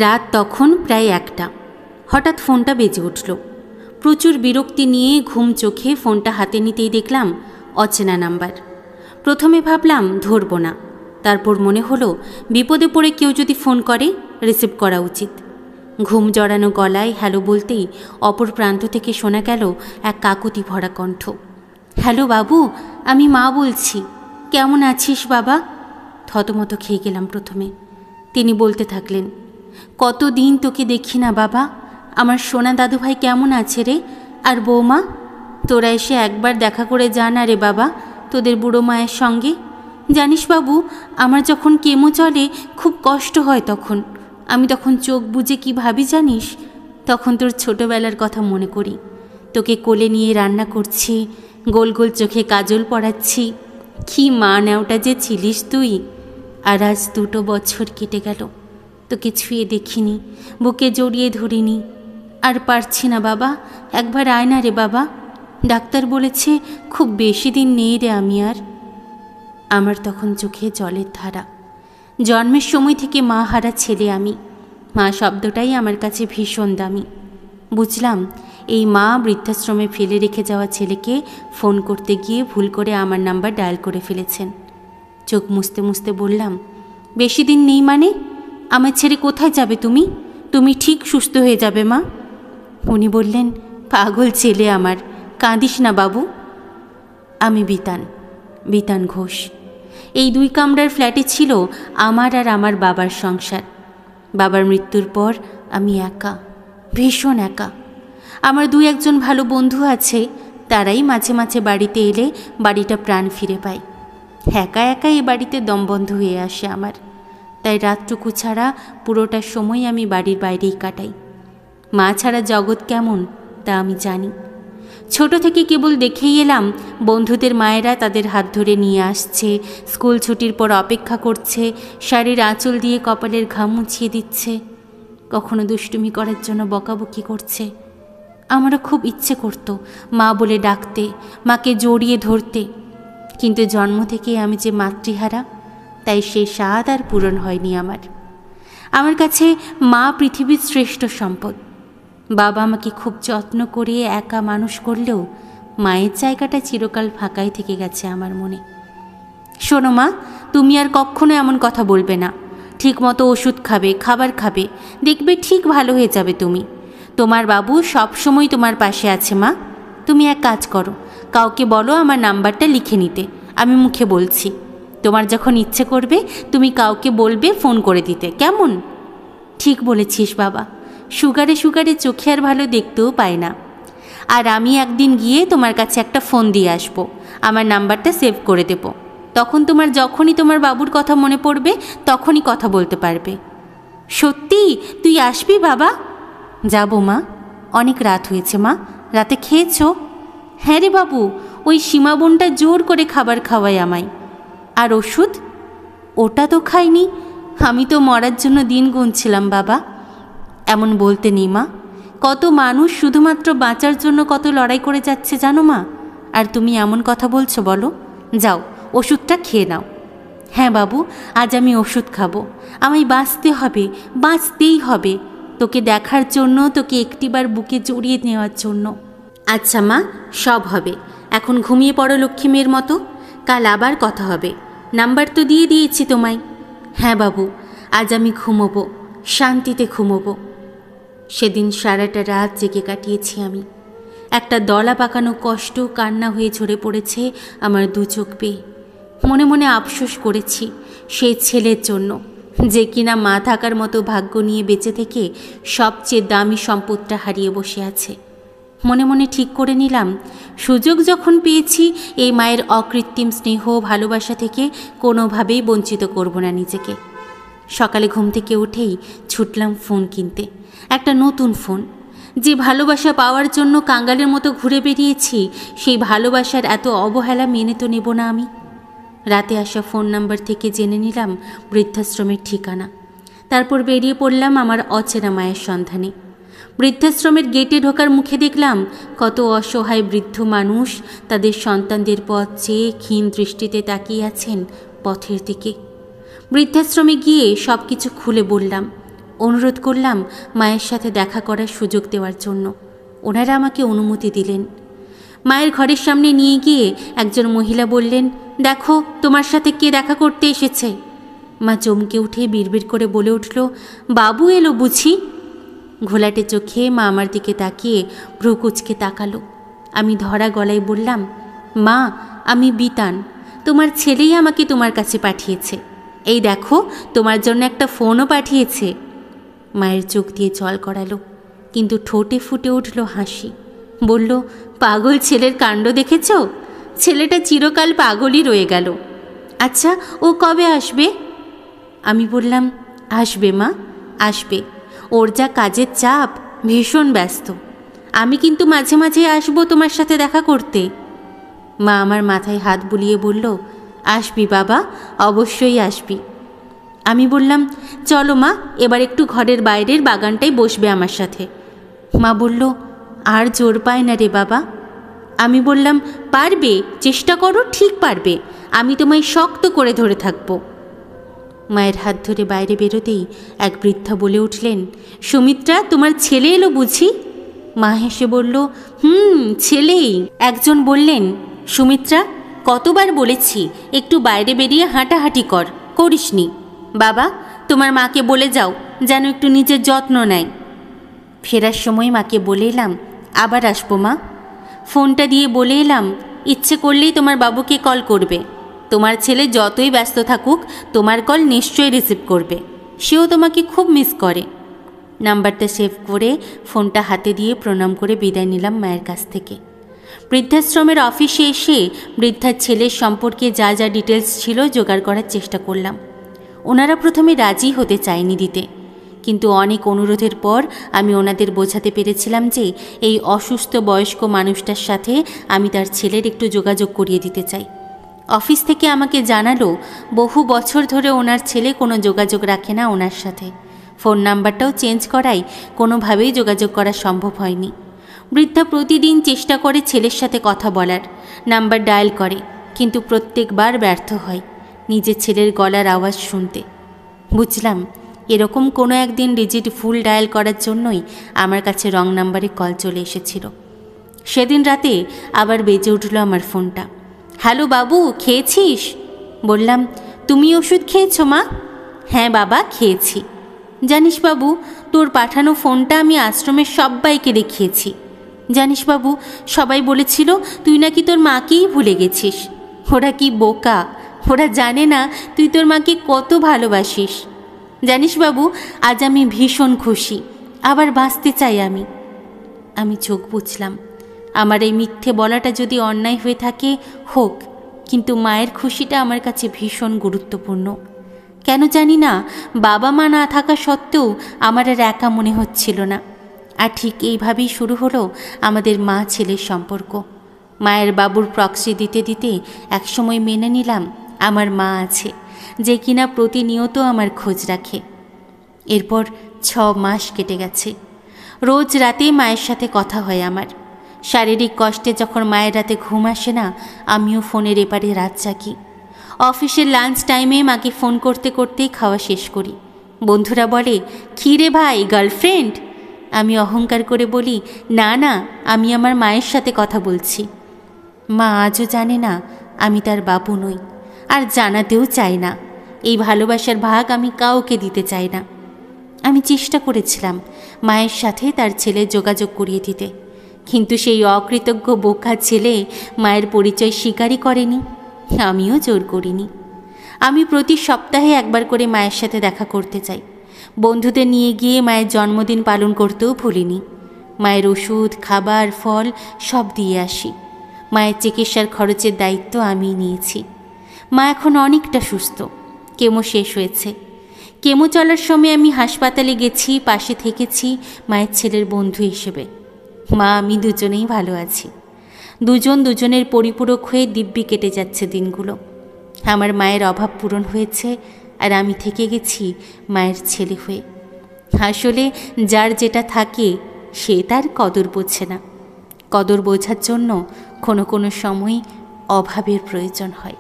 রাত তখন প্রায় 1টা। হঠাৎ ফোনটা বেজে উঠল। প্রচুর বিরক্তি নিয়ে ঘুম চোখে ফোনটা হাতে নিতেই দেখলাম অচেনা নাম্বার। প্রথমে ভাবলাম ধরব না, তারপর মনে হলো বিপদে পড়ে কেউ যদি ফোন করে রিসিভ করা উচিত। ঘুম জড়ানো গলায় হ্যালো বলতেই অপর প্রান্ত থেকে শোনা গেল এক কাকুতি ভরা কণ্ঠ। হ্যালো বাবু, আমি মা বলছি। কেমন আছিস বাবা? থতমত খেয়ে গেলাম প্রথমে। তিনি বলতে থাকলেন, কতদিন তোকে দেখি না বাবা, আমার সোনা দাদুভাই কেমন আছে রে? আর বৌমা? তোরা এসে একবার দেখা করে যা না রে বাবা তোদের বুড়ো মায়ের সঙ্গে। জানিস বাবু, আমার যখন কেমো চলে খুব কষ্ট হয় তখন। আমি তখন চোখ বুজে কি ভাবি জানিস? তখন তোর ছোটোবেলার কথা মনে করি। তোকে কোলে নিয়ে রান্না করছি, গোল গোল চোখে কাজল পরাচ্ছি। কি মা নেওটা যে ছিলিস তুই। আর আজ 2 বছর কেটে গেল, তোকে ছুঁয়ে দেখিনি, বুকে জড়িয়ে ধরিনি। আর পারছি না বাবা, একবার আয় না রে বাবা। ডাক্তার বলেছে খুব বেশি দিন নেই রে আমি আর। আমার তখন চোখে জলের ধারা। জন্মের সময় থেকে মা হারা ছেলে আমি। মা শব্দটাই আমার কাছে ভীষণ দামি। বুঝলাম এই মা বৃদ্ধাশ্রমে ফেলে রেখে যাওয়া ছেলেকে ফোন করতে গিয়ে ভুল করে আমার নাম্বার ডায়াল করে ফেলেছেন। চোখ মুছতে মুছতে বললাম, বেশি দিন নেই মানে? আমার ছেড়ে কোথায় যাবে তুমি? তুমি ঠিক সুস্থ হয়ে যাবে মা। উনি বললেন, পাগল ছেলে আমার, কাঁদিস না বাবু। আমি বিতান ঘোষ। এই 2 কামরার ফ্ল্যাটে ছিল আমার আর আমার বাবার সংসার। বাবার মৃত্যুর পর আমি একা, ভীষণ একা। আমার 2-1জন ভালো বন্ধু আছে, তারাই মাঝে মাঝে বাড়িতে এলে বাড়িটা প্রাণ ফিরে পায়। একা একা এ বাড়িতে দমবন্ধ হয়ে আসে আমার। তাই রাতটুকু ছাড়া পুরোটা সময় আমি বাড়ির বাইরেই কাটাই। মা ছাড়া জগৎ কেমন তা আমি জানি। ছোট থেকে কেবল দেখেই এলাম বন্ধুদের মায়েরা তাদের হাত ধরে নিয়ে আসছে, স্কুল ছুটির পর অপেক্ষা করছে, শাড়ির আঁচল দিয়ে কপালের ঘাম মুছিয়ে দিচ্ছে, কখনো দুষ্টুমি করার জন্য বকাবকি করছে। আমারও খুব ইচ্ছে করত মা বলে ডাকতে, মাকে জড়িয়ে ধরতে, কিন্তু জন্ম থেকে আমি যে মাতৃহারা, তাই সেই স্বাদ আর পূরণ হয়নি আমার কাছে মা পৃথিবীর শ্রেষ্ঠ সম্পদ। বাবা আমাকে খুব যত্ন করে একা মানুষ করলেও মায়ের জায়গাটা চিরকাল ফাঁকাই থেকে গেছে আমার মনে। শোনো মা, তুমি আর কখনো এমন কথা বলবে না। ঠিক মতো ওষুধ খাবে, খাবার খাবে, দেখবে ঠিক ভালো হয়ে যাবে তুমি। তোমার বাবু সবসময় তোমার পাশে আছে মা। তুমি এক কাজ করো, কাউকে বলো আমার নাম্বারটা লিখে নিতে, আমি মুখে বলছি। তোমার যখন ইচ্ছে করবে তুমি কাউকে বলবে ফোন করে দিতে, কেমন? ঠিক বলেছিস বাবা, সুগারে চোখে আর ভালো দেখতেও পায় না। আর আমি একদিন গিয়ে তোমার কাছে একটা ফোন দিয়ে আসবো, আমার নাম্বারটা সেভ করে দেব। তখন তোমার যখনই তোমার বাবুর কথা মনে পড়বে তখনই কথা বলতে পারবে। সত্যি তুই আসবি বাবা? যাবো মা। অনেক রাত হয়েছে মা, রাতে খেয়েছো? হ্যাঁ রে বাবু, ওই সীমা বোনটা জোর করে খাবার খাওয়ায় আমায়। আর ওষুধ? ওটা তো খাইনি, আমি তো মরার জন্য দিন গুনছিলাম বাবা। এমন বলতে নেই মা, কত মানুষ শুধুমাত্র বাঁচার জন্য কত লড়াই করে যাচ্ছে জানো মা, আর তুমি এমন কথা বলছো বলো? যাও ওষুধটা খেয়ে নাও। হ্যাঁ বাবু, আজ আমি ওষুধ খাবো। আমায় বাঁচতে হবে, বাঁচতেই হবে, তোকে দেখার জন্য, তোকে একটিবার বুকে জড়িয়ে নেওয়ার জন্য। আচ্ছা মা, সব হবে। এখন ঘুমিয়ে পড়ো লক্ষ্মী মেয়ের মতো, কাল আবার কথা হবে। নাম্বার তো দিয়ে দিয়েছি তোমায়। হ্যাঁ বাবু, আজ আমি ঘুমোবো, শান্তিতে ঘুমোবো। সেদিন সারাটা রাত জেগে কাটিয়েছি আমি। একটা দলা পাকানো কষ্ট কান্না হয়ে ঝরে পড়েছে আমার 2 চোখ বেয়ে। মনে মনে আফসোস করেছি সেই ছেলের জন্য, যে কিনা মা থাকার মতো ভাগ্য নিয়ে বেঁচে থেকে সবচেয়ে দামি সম্পদটা হারিয়ে বসে আছে। মনে মনে ঠিক করে নিলাম, সুযোগ যখন পেয়েছি এই মায়ের অকৃত্রিম স্নেহ ভালোবাসা থেকে কোনোভাবেই বঞ্চিত করব না নিজেকে। সকালে ঘুম থেকে উঠেই ছুটলাম ফোন কিনতে, একটা নতুন ফোন। যে ভালোবাসা পাওয়ার জন্য কাঙ্গালের মতো ঘুরে বেরিয়েছি, সেই ভালোবাসার এত অবহেলা মেনে তো নেব না আমি। রাতে আসা ফোন নাম্বার থেকে জেনে নিলাম বৃদ্ধাশ্রমের ঠিকানা। তারপর বেরিয়ে পড়লাম আমার অচেনা মায়ের সন্ধানে। বৃদ্ধাশ্রমের গেটে ঢোকার মুখে দেখলাম কত অসহায় বৃদ্ধ মানুষ তাদের সন্তানদের পথ চেয়ে ক্ষীণ দৃষ্টিতে তাকিয়ে আছেন পথের দিকে। বৃদ্ধাশ্রমে গিয়ে সব কিছু খুলে বললাম। অনুরোধ করলাম মায়ের সাথে দেখা করার সুযোগ দেওয়ার জন্য। ওনারা আমাকে অনুমতি দিলেন। মায়ের ঘরের সামনে নিয়ে গিয়ে একজন মহিলা বললেন, দেখো তোমার সাথে কে দেখা করতে এসেছে। মা চমকে উঠে বিড়বিড় করে বলে উঠল, বাবু এলো বুঝি। ঘোলাটে চোখে মা আমার দিকে তাকিয়ে ভ্রু কুঁচকে তাকালো। আমি ধরা গলায় বললাম, মা আমি বিতান, তোমার ছেলেই আমাকে তোমার কাছে পাঠিয়েছে। এই দেখো তোমার জন্য একটা ফোনও পাঠিয়েছে। মায়ের চোখ দিয়ে জল গড়ালো, কিন্তু ঠোঁটে ফুটে উঠল হাসি। বলল, পাগল ছেলের কাণ্ড দেখেছ? ছেলেটা চিরকাল পাগলই রয়ে গেল। আচ্ছা ও কবে আসবে? আমি বললাম, আসবে মা, আসবে। ওর যা কাজের চাপ, ভীষণ ব্যস্ত। আমি কিন্তু মাঝে মাঝে আসবো তোমার সাথে দেখা করতে। মা আমার মাথায় হাত বুলিয়ে বলল, আসবি বাবা, অবশ্যই আসবি। আমি বললাম, চলো মা, এবার একটু ঘরের বাইরের বাগানটাই বসবে আমার সাথে। মা বলল, আর জোর পায় না রে বাবা। আমি বললাম, পারবে, চেষ্টা করো, ঠিক পারবে। আমি তোমায় শক্ত করে ধরে থাকব। মায়ের হাত ধরে বাইরে বেরোতেই এক বৃদ্ধা বলে উঠলেন, সুমিত্রা তোমার ছেলে এলো বুঝি? মা হেসে বলল, ছেলেই। একজন বললেন, সুমিত্রা কতবার বলেছি একটু বাইরে বেরিয়ে হাঁটাহাঁটি করিসনি। বাবা তোমার মাকে বলে যাও যেন একটু নিজের যত্ন নেয়। ফেরার সময় মাকে বলে এলাম, আবার আসবো মা। ফোনটা দিয়ে বলে এলাম, ইচ্ছে করলেই তোমার বাবুকে কল করবে। তোমার ছেলে যতই ব্যস্ত থাকুক তোমার কল নিশ্চয়ই রিসিভ করবে। সেও তোমাকে খুব মিস করে। নাম্বারটা সেভ করে ফোনটা হাতে দিয়ে প্রণাম করে বিদায় নিলাম মায়ের কাছ থেকে। বৃদ্ধাশ্রমের অফিসে এসে বৃদ্ধার ছেলের সম্পর্কে যা যা ডিটেলস ছিল জোগাড় করার চেষ্টা করলাম। ওনারা প্রথমে রাজি হতে চায়নি দিতে, কিন্তু অনেক অনুরোধের পর আমি ওনাদের বোঝাতে পেরেছিলাম যে এই অসুস্থ বয়স্ক মানুষটার সাথে আমি তার ছেলের একটু যোগাযোগ করিয়ে দিতে চাই। অফিস থেকে আমাকে জানালো, বহু বছর ধরে ওনার ছেলে কোনো যোগাযোগ রাখে না ওনার সাথে। ফোন নাম্বারটাও চেঞ্জ করায় কোনোভাবেই যোগাযোগ করা সম্ভব হয়নি। বৃদ্ধা প্রতিদিন চেষ্টা করে ছেলের সাথে কথা বলার, নাম্বার ডায়াল করে, কিন্তু প্রত্যেকবার ব্যর্থ হয় নিজের ছেলের গলার আওয়াজ শুনতে। বুঝলাম এরকম কোনো একদিন ডিজিট ফুল ডায়াল করার জন্যই আমার কাছে রং নাম্বারে কল চলে এসেছিল। সেদিন রাতে আবার বেজে উঠল আমার ফোনটা। হ্যালো বাবু, খেয়েছিস? বললাম, তুমি ওষুধ খেয়েছো মা? হ্যাঁ বাবা, খেয়েছি। জানিস বাবু, তোর পাঠানো ফোনটা আমি আশ্রমের সবাইকে দেখিয়েছি। জানিস বাবু, সবাই বলেছিল তুই নাকি তোর মাকেই ভুলে গেছিস। ওরা কি বোকা, ওরা জানে না তুই তোর মাকে কত ভালোবাসিস। জানিস বাবু, আজ আমি ভীষণ খুশি, আবার বাঁচতে চাই আমি চোখ বুঝলাম। আমার এই মিথ্যে বলাটা যদি অন্যায় হয়ে থাকে হোক, কিন্তু মায়ের খুশিটা আমার কাছে ভীষণ গুরুত্বপূর্ণ। কেন জানি না, বাবা মা না থাকা সত্ত্বেও আমার আর একা মনে হচ্ছিল না। আর ঠিক এইভাবেই শুরু হলো আমাদের মা ছেলের সম্পর্ক। মায়ের বাবুর প্রক্সি দিতে দিতে একসময় মেনে নিলাম আমার মা আছে, যে কিনা প্রতিনিয়ত আমার খোঁজ রাখে। এরপর 6 মাস কেটে গেছে। রোজ রাতে মায়ের সাথে কথা হয় আমার। শারীরিক কষ্টে যখন মায়ের রাতে ঘুম আসে না, আমিও ফোনের এপারে রাত জাগি। অফিসের লাঞ্চ টাইমে মাকে ফোন করতে করতেই খাওয়া শেষ করি। বন্ধুরা বলে, কী রে ভাই, গার্লফ্রেন্ড? আমি অহংকার করে বলি, না না, আমি আমার মায়ের সাথে কথা বলছি। মা আজও জানে না আমি তার বাবু নই, আর জানাতেও চাই না। এই ভালোবাসার ভাগ আমি কাউকে দিতে চাই না। আমি চেষ্টা করেছিলাম মায়ের সাথে তার ছেলের যোগাযোগ করিয়ে দিতে, কিন্তু সেই অকৃতজ্ঞ বোকা ছেলে মায়ের পরিচয় স্বীকারই করেনি, আমিও জোর করিনি। আমি প্রতি সপ্তাহে একবার করে মায়ের সাথে দেখা করতে চাই। বন্ধুদের নিয়ে গিয়ে মায়ের জন্মদিন পালন করতেও ভুলিনি। মায়ের ওষুধ, খাবার, ফল সব দিয়ে আসি। মায়ের চিকিৎসার খরচের দায়িত্ব আমিই নিয়েছি। মা এখন অনেকটা সুস্থ, কেমো শেষ হয়েছে। কেমো চলার সময় আমি হাসপাতালে গেছি, পাশে থেকেছি মায়ের ছেলের বন্ধু হিসেবে। মা আমি দুজনেই ভালো আছি। দুজনের পরিপূরক হয়ে দিব্যি কেটে যাচ্ছে দিনগুলো। আমার মায়ের অভাব পূরণ হয়েছে, আর আমি থেকে গেছি মায়ের ছেলে হয়ে। আসলে যার যেটা থাকে সে তার কদর বোঝে না। কদর বোঝার জন্য কোনো সময় অভাবের প্রয়োজন হয়।